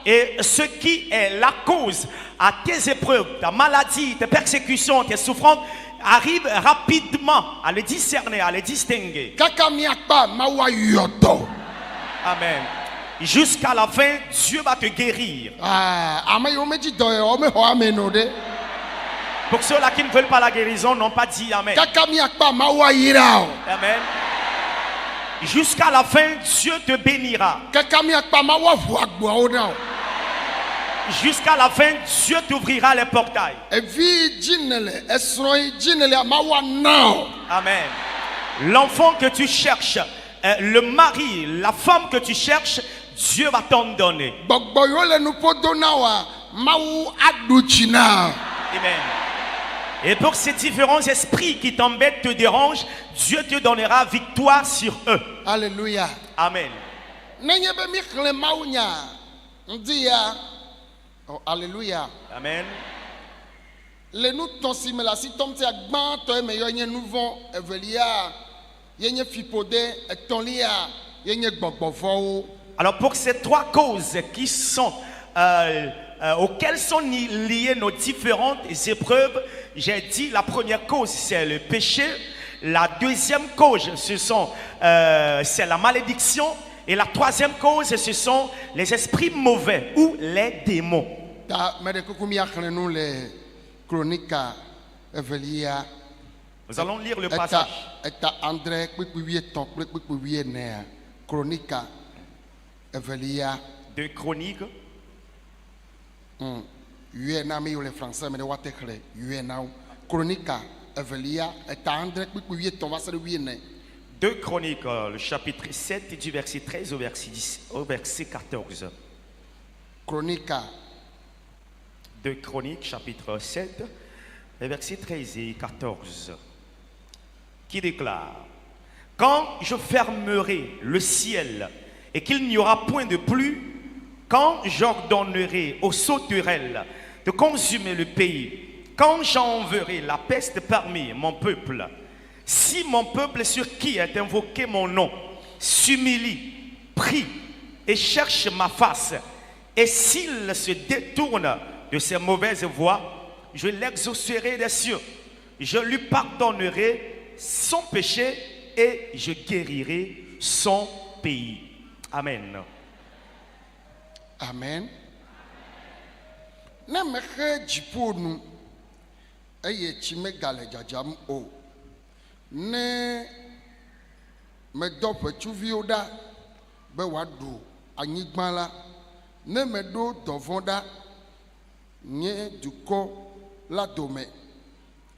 Et ce qui est la cause à tes épreuves, ta maladie, tes persécutions, tes souffrances, arrive rapidement à le discerner, à le distinguer. Amen. Jusqu'à la fin, Dieu va te guérir. Pour ceux-là qui ne veulent pas la guérison, n'ont pas dit Amen. Amen. Jusqu'à la fin, Dieu te bénira. Jusqu'à la fin, Dieu t'ouvrira les portails. Amen. L'enfant que tu cherches, le mari, la femme que tu cherches, Dieu va t'en donner. Amen. Et pour ces différents esprits qui t'embêtent, te dérangent, Dieu te donnera victoire sur eux. Alléluia. Amen. Oh, alléluia. Amen. Les nous si mais la si tombe ti agban to me yo yen nouveau evelia yen fipodé et tonlia yen gbogbofo. Alors pour ces trois causes qui sont auxquelles sont liées nos différentes épreuves, j'ai dit la première cause c'est le péché, la deuxième cause c'est la malédiction et la troisième cause ce sont les esprits mauvais ou les démons. Nous allons lire le passage. De Chroniques. De Chroniques, le chapitre 7 du verset 13 au verset 14. De Chroniques, chapitre 7, versets 13 et 14. Qui déclare: quand je fermerai le ciel et qu'il n'y aura point de pluie, quand j'ordonnerai aux sauterelles de consumer le pays, quand j'enverrai la peste parmi mon peuple, si mon peuple sur qui est invoqué mon nom s'humilie, prie et cherche ma face, et s'il se détourne de ses mauvaises voies, je l'exaucerai des cieux, je lui pardonnerai son péché et je guérirai son pays. Amen. Amen. Na mehe jiponu eye chime gale jajam o ne me do petuvio da be wadu anyigba la ne me do dovonda nye duko la dome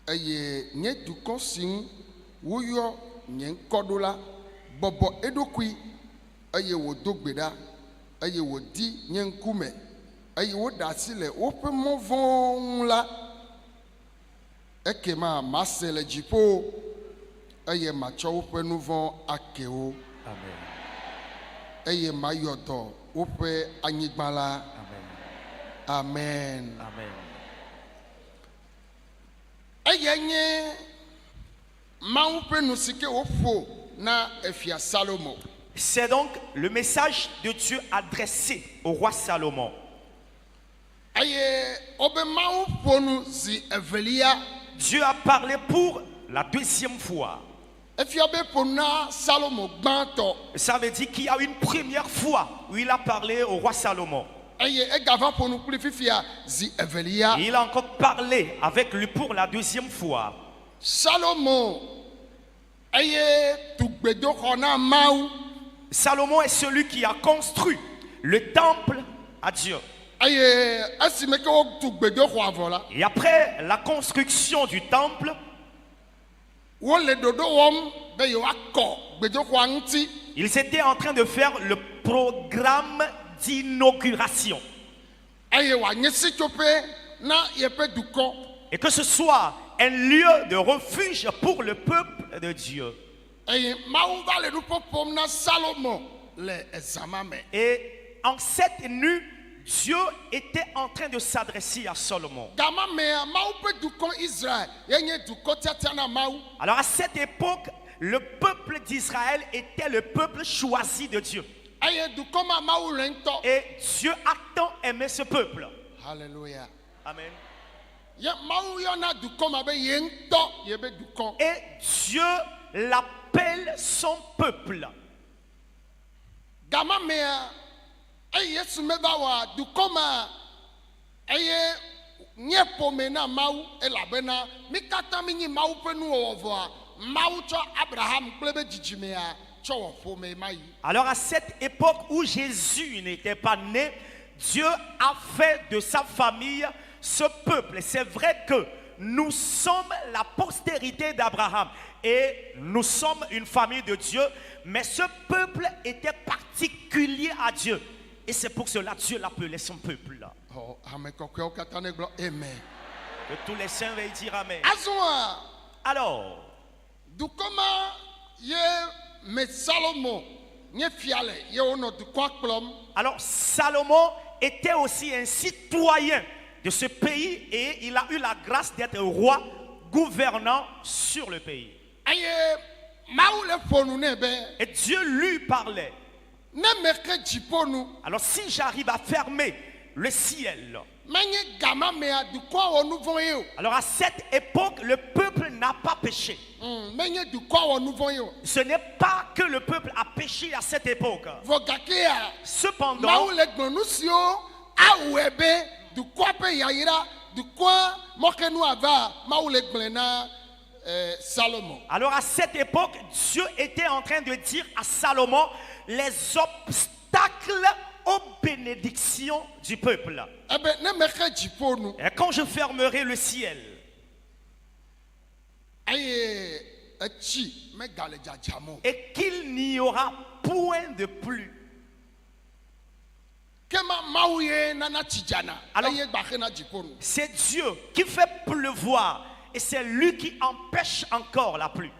eye nye duko sin wuyo nye nkodo la bobo edokui eye wodogbeda eye wodi nye nkume eye wodasi le wope movon la ekema masele jipo eye macho wope nuvon akeo. Amen. Eye mayodo wope anyigba la. Amen. Amen. Eye nye maupe nusike wofo na efia Salomo. C'est donc le message de Dieu adressé au roi Salomon. Dieu a parlé pour la deuxième fois. Ça veut dire qu'il y a une première fois où il a parlé au roi Salomon. Et il a encore parlé avec lui pour la deuxième fois. Salomon est celui qui a construit le temple à Dieu. Et après la construction du temple, ils étaient en train de faire le programme d'inauguration. Et que ce soit un lieu de refuge pour le peuple de Dieu. Et en cette nuit, Dieu était en train de s'adresser à Salomon. Alors à cette époque, le peuple d'Israël était le peuple choisi de Dieu. Aye dukɔ ma mawu le ŋutɔ. Et Dieu a tant aimé ce peuple. Hallelujah. Amen. Ye mawu yɔna dukɔ ma be ye ŋutɔ ye be dukɔ. Et Dieu l'appelle son peuple. Gama mea eye Yesu meva wa dukɔ ma eye nye ƒome na mawu elabena mi katã mi nyi mawu ƒe nuwɔwɔ vɔa mawu tsɔ Abraham kple be dzidzimea tsɔ wɔ ƒome ma yi. Alors à cette époque où Jésus n'était pas né, Dieu a fait de sa famille ce peuple. C'est vrai que nous sommes la postérité d'Abraham et nous sommes une famille de Dieu, mais ce peuple était particulier à Dieu. Et c'est pour cela que Dieu l'appelait son peuple. Oh, ame kɔkɔewo katã ne gblɔ amen. Que tous les saints veuillent dire Amen. Azɔa Alors, dukɔ ma ye me Salomo nye fia le ye wonɔ dukɔa kplɔm. alors Salomon était aussi un citoyen de ce pays et il a eu la grâce d'être roi gouvernant sur le pays. Eye mawu le ƒonu ne be Et Dieu lui parlait. ne me ke dziƒo nu Alors si j'arrive à fermer le ciel, menye gama mea dukɔa wɔ nu vɔ̃ ye o. alors à cette époque, le peuple n'a pas péché. Menye dukɔa wɔ nu vɔ̃ ye o. Ce n'est pas que le peuple a péché à cette époque. Vɔ gakea Cependant, mawu le gblɔ nu siwo awɔe be dukɔa ƒe yayra dukɔa mɔkenu ava mawu le gblɔe na Salomon. alors à cette époque, Dieu était en train de dire à Salomon les obstacles aux bénédictions du peuple. Ebe ne me ke dziƒo nu Et quand je fermerai le ciel, eye etsi megale dzadzam o. et qu'il n'y aura point de pluie. Ke mawu ye nana tsi dzana Alors- eye gbaxe na dziƒo nu. C'est Dieu qui fait pleuvoir et c'est lui qui empêche encore la pluie.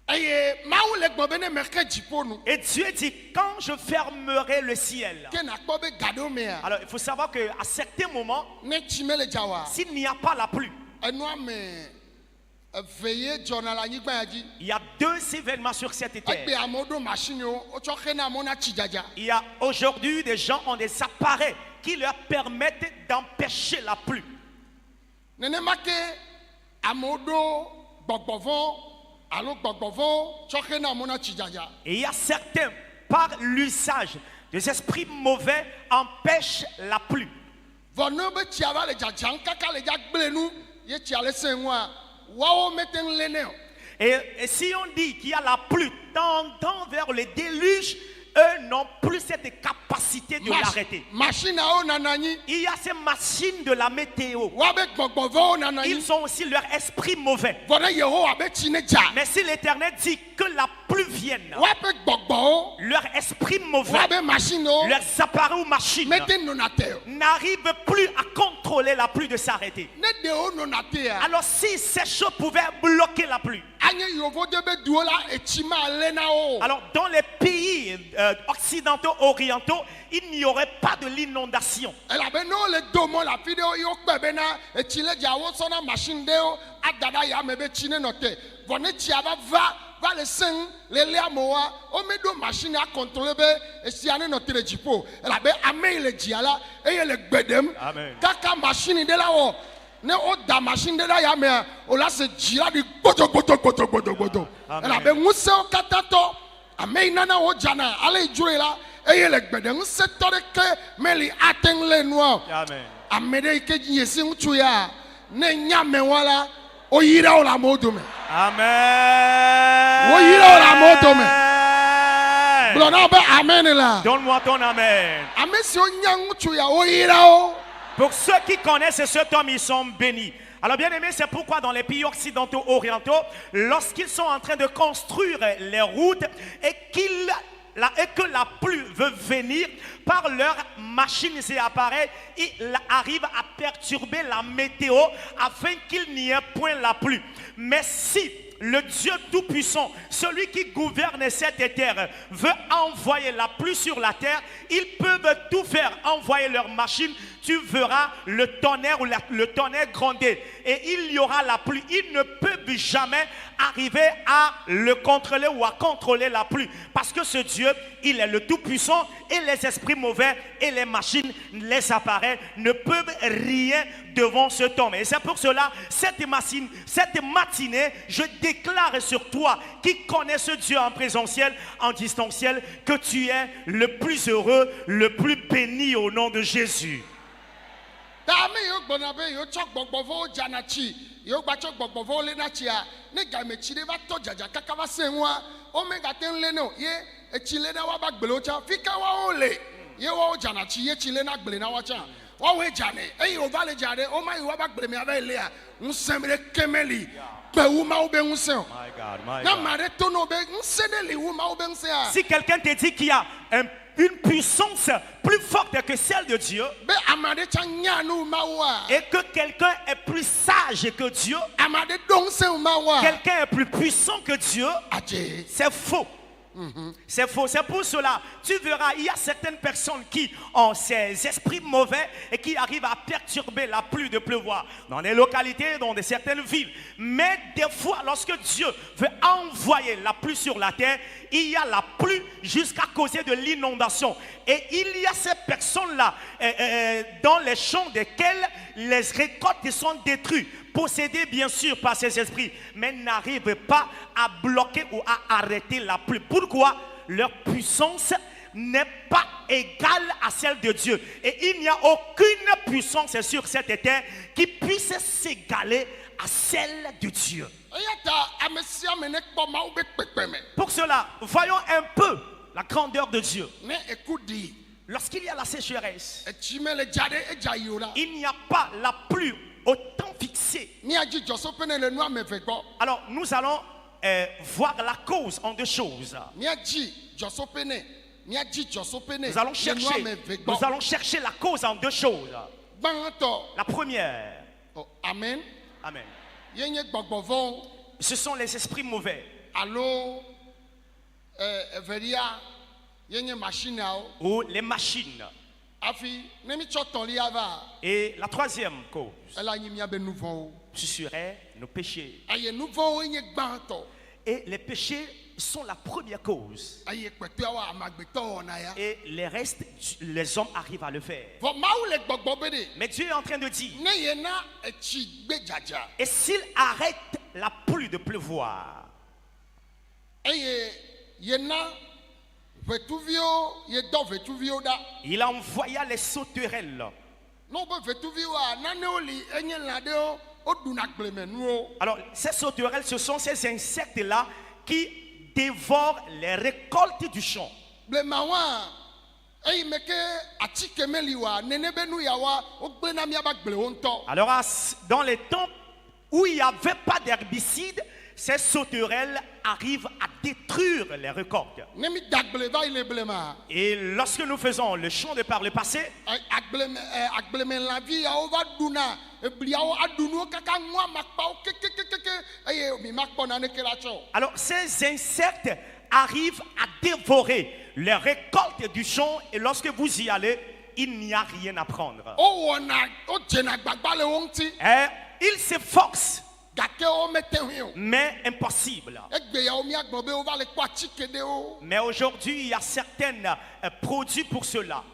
Eye mawu le gbɔ be ne me ke dziƒo nu Et Dieu dit, quand je fermerai le ciel. ke nakpɔ be gaɖo mea Alors il faut savoir qu'à certains moments, ne tsi mele dza wa s'il n'y a pas la pluie, enua me eve ye dzɔna le anyigba ya dzi. il y a deux événements sur cette Egbe terre. amewo ɖo machiniwo wotsɔ xena mo na tsi dzadza. Il y a aujourd'hui des gens ont des appareils qui leur permettent d'empêcher la pluie. Nenema ke amewo ɖo gbɔgbɔvɔ alo gbɔgbɔvɔ tsɔ xena mo na tsi dzadza. Et il y a certains, par l'usage des esprits mauvais, empêchent la pluie. Vɔ ne be tsia va le dzadzam kaka le dza gble nu ye tsia le se ŋua woawo mete ŋu lé nɛ o. Et si on dit qu'il y a la pluie tendant vers le déluge, eux n'ont plus cette capacité de l'arrêter. Machinawo nana anyi Il y a ces machines de la météo. woabe gbɔgbɔvɔwo nana anyi. Ils ont aussi leur esprit mauvais. Vɔ ne Yehowa be tsi ne dza Mais si l'Éternel dit que la pluie vienne, woabe gbɔgbɔwo leur esprit mauvais, woabe machiniwo leurs appareils ou machines mete nɔna te o. n'arrivent plus à contrôler la pluie de s'arrêter. Ne ɖewo nɔna tea Alors si ces choses pouvaient bloquer la pluie, anye yovo de be duwo la etsi ma lé na wo. alors dans les pays occidentaux, orientaux, il n'y aurait pas de l'inondation. Elabe ne wole do mɔ le afi ɖewo ye wokpe bena etsi le dza wosɔna machine ɖewo ada ɖe yame be tsi ne nɔ te. Vɔ ne tsia va le seŋ le lé amewoa womeɖo machine akɔntrole be etsia ne nɔ te le dziƒo. Elabe ame yi le dzia la eye le gbe ɖem Amen. kaka machine ɖe la wɔ ne woda machine ɖe la yamea wola se dzi la ɖi gbodogbodo. Amen. Elabe ŋusẽwo katã tɔ ame yi nana wo dzana ale yi dzroe la eye le gbe ɖe ŋusẽtɔ ɖeke meli ate ŋu lé nua o. Amen. Ame ɖe yi ke dzi yesi ŋutsu ya ne nya amewoa la woyi ɖe wo le amewo dome. Amen. Woyi ɖe wo le amewo dome. Gblɔ na wo be amen la. Donne-moi ton amen. Ame siwo nya ŋutsu ya woyi ɖe wo. Pour ceux qui connaissent cet homme, ils sont bénis. Alors bien aimé, c'est pourquoi dans les pays occidentaux, orientaux, lorsqu'ils sont en train de construire les routes et que la pluie veut venir par leurs machines et appareils, ils arrivent à perturber la météo afin qu'il n'y ait point la pluie. Mais si le Dieu Tout-Puissant, celui qui gouverne cette terre, veut envoyer la pluie sur la terre, ils peuvent tout faire, envoyer leurs machines, tu verras le tonnerre ou le tonnerre gronder. et il y aura la pluie. Ils ne peuvent jamais arriver à le contrôler ou à contrôler la pluie. Parce que ce Dieu, il est le Tout-Puissant et les esprits mauvais et les machines, les appareils ne peuvent rien devant cet homme. Et c'est pour cela, cette matinée, je déclare sur toi qui connais ce Dieu en présentiel, en distanciel, que tu es le plus heureux, le plus béni au nom de Jésus. Si quelqu'un te dit qu'il y a une puissance plus forte que celle de Dieu, et que quelqu'un est plus sage que Dieu, quelqu'un est plus puissant que Dieu, c'est faux. C'est faux, c'est pour cela, tu verras, il y a certaines personnes qui ont ces esprits mauvais et qui arrivent à perturber la pluie de pleuvoir dans des localités, dans certaines villes. Mais des fois, lorsque Dieu veut envoyer la pluie sur la terre, il y a la pluie jusqu'à causer de l'inondation. Et il y a ces personnes-là dans les champs desquels les récoltes sont détruites, possédés bien sûr par ces esprits, mais n'arrivent pas à bloquer ou à arrêter la pluie. Pourquoi? Leur puissance n'est pas égale à celle de Dieu. Et il n'y a aucune puissance sur cette terre qui puisse s'égaler à celle de Dieu. Pour cela, voyons un peu la grandeur de Dieu. Lorsqu'il y a la sécheresse, il n'y a pas la pluie au temps fixé. Alors nous allons voir la cause en deux choses. Nous allons chercher la cause en deux choses. La première, Amen. Amen, ce sont les esprits mauvais. Ou les machines. Et la troisième cause, ce serait nos péchés. Et les péchés sont la première cause. Et les restes, les hommes arrivent à le faire. Mais Dieu est en train de dire, et s'il arrête la pluie de pleuvoir, il envoya les sauterelles. Alors, ces sauterelles, ce sont ces insectes-là qui dévorent les récoltes du champ. Alors, dans les temps où il n'y avait pas d'herbicides, ces sauterelles arrivent à détruire les récoltes. Et lorsque nous faisons le chant de par le passé, alors ces insectes arrivent à dévorer les récoltes du champ, et lorsque vous y allez, il n'y a rien à prendre. Et ils s'efforcent, mais impossible. Mais aujourd'hui, il y a certains produits pour cela.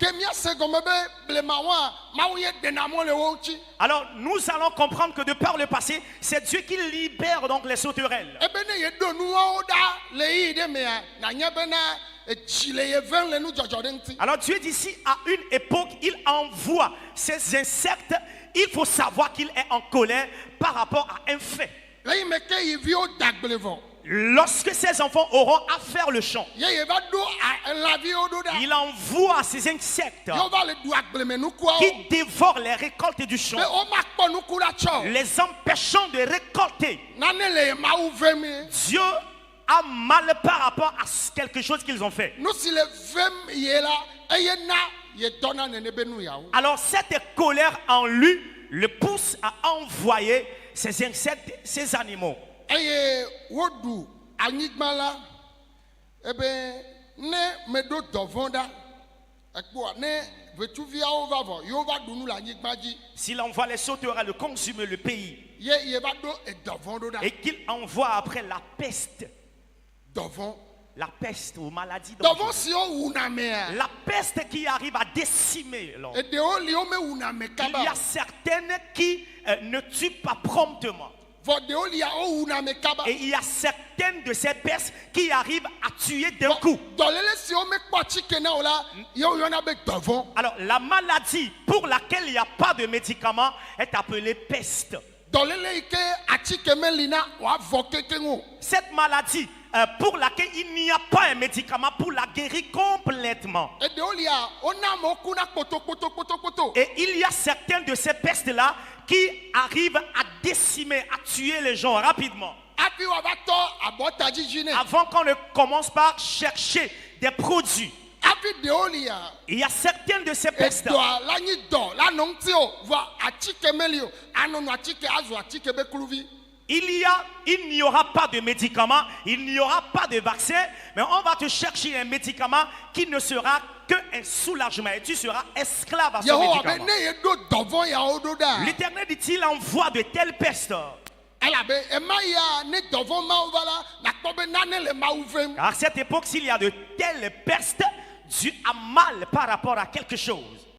Alors, nous allons comprendre que de par le passé, c'est Dieu qui libère donc les sauterelles. Alors, Dieu d'ici, à une époque, il envoie ces insectes. Il faut savoir qu'il est en colère par rapport à un fait. Lorsque ces enfants auront à faire le champ, il envoie ces insectes qui dévorent les récoltes du champ, les empêchant de récolter. Dieu a mal par rapport à quelque chose qu'ils ont fait. Alors cette colère en lui le pousse à envoyer ces insectes, ces animaux. ekpoa ne ʋetsuviawo va vɔ yewo va ɖu nu le anyigba dzi S'il envoie les sauterelles de consumer le pays ye va ɖo edɔvɔ̃ ɖo ɖa et qu'il envoie après la peste ou maladie dɔvɔ̃ dangereuse, siwo wuna mea la peste qui arrive à décimer l'homme. eɖewo li wo mewuna me Il kaba y a certaines qui ne tuent pas promptement. vɔ ɖewo lia wo wuna me kaba Et il y a certaines de ces pestes qui arrivent à tuer d'un coup. dɔléle siwo mekpɔ atsike na o la yewo yɔna be dɔvɔ̃ Alors, la maladie pour laquelle il n'y a pas de médicament est appelée peste. dɔléle yi ke atsike meli na wòavɔ kekeŋ o Cette maladie pour laquelle il n'y a pas un médicament pour la guérir complètement. eɖewo lia wona amewo kuna kpotokpotokpotokpoto Et il y a certaines de ces pestes-là qui arrivent à décimer, à tuer les gens rapidement. hafi wòava tɔ abɔta dzidzi nɛ Avant qu'on ne commence par chercher des produits. hafi ɖewo lia Il y a certaines de ces pestes. edɔa la nyi dɔ la nɔ ŋuti o vɔ atsike meli o anɔnɔ atsike azu atsike be kluvi Il n'y aura pas de médicament, il n'y aura pas de vaccin, mais on va te chercher un médicament qui ne sera qu'un soulagement et tu seras esclave à ce yehowa be médicament. ne yeɖo dɔvɔ̃ yawo ɖo ɖa L'Éternel dit-il envoie de telles pestes. elabe ema ya ne dɔvɔ̃ mawo va la nakpɔ be nane le mawu vem Car à cette époque, s'il y a de telles pestes, Dieu a mal par rapport à quelque chose.